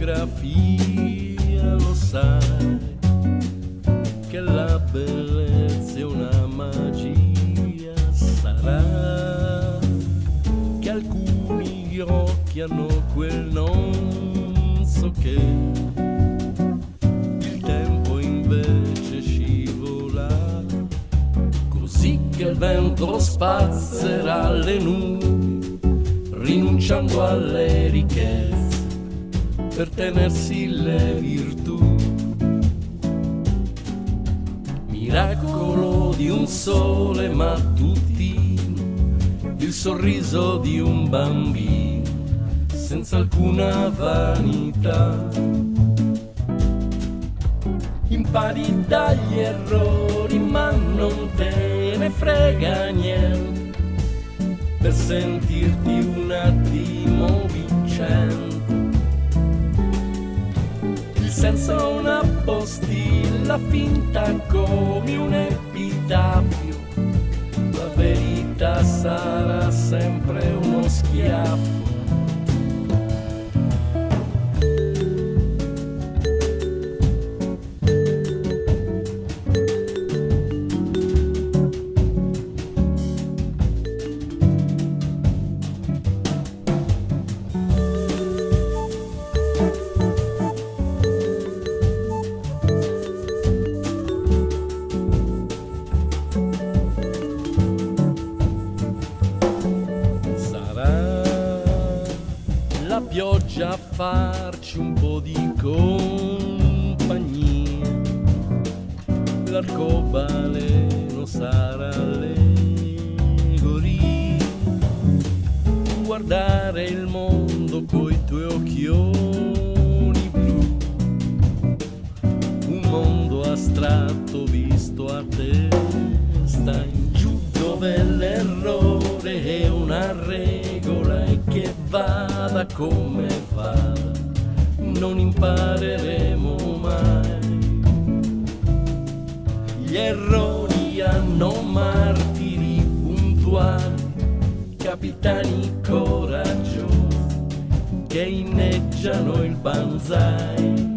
geografia lo sai, che la bellezza è una magia, sarà che alcuni occhi hanno quel non so che, il tempo invece scivola, così che il vento spazzerà le nubi, rinunciando alle ricchezze per tenersi le virtù. Miracolo di un sole mattutino, il sorriso di un bambino senza alcuna vanità. Impari dagli errori ma non te ne frega niente, per sentirti un attimo vincente. Il senso è una postilla finta come un epitafio, la verità sarà sempre uno schiaffo. La pioggia a farci un po' di compagnia, l'arcobaleno sarà alleghoria, guardare il mondo coi tuoi occhioni blu, un mondo astratto visto a testa in giù, dove l'errore è una regola e che vada come va non impareremo mai. Gli errori hanno martiri puntuali, capitani coraggiosi che inneggiano il banzai.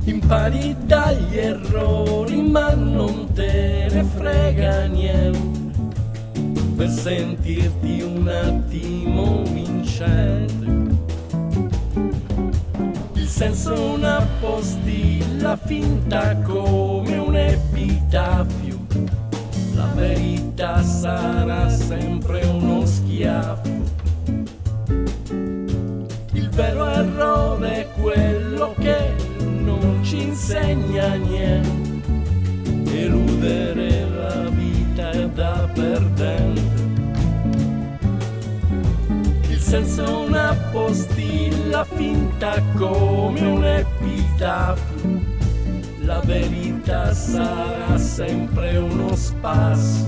Impari dagli errori ma non te ne frega niente, per sentirti un attimo vincente. Il senso è una postilla finta come un epitafio, la verità sarà sempre uno schiaffo. Il vero errore è quello che non ci insegna niente, eludere la vita è da perdente. Il senso è una postilla finta come un epitafio, la verità sarà sempre uno spasso.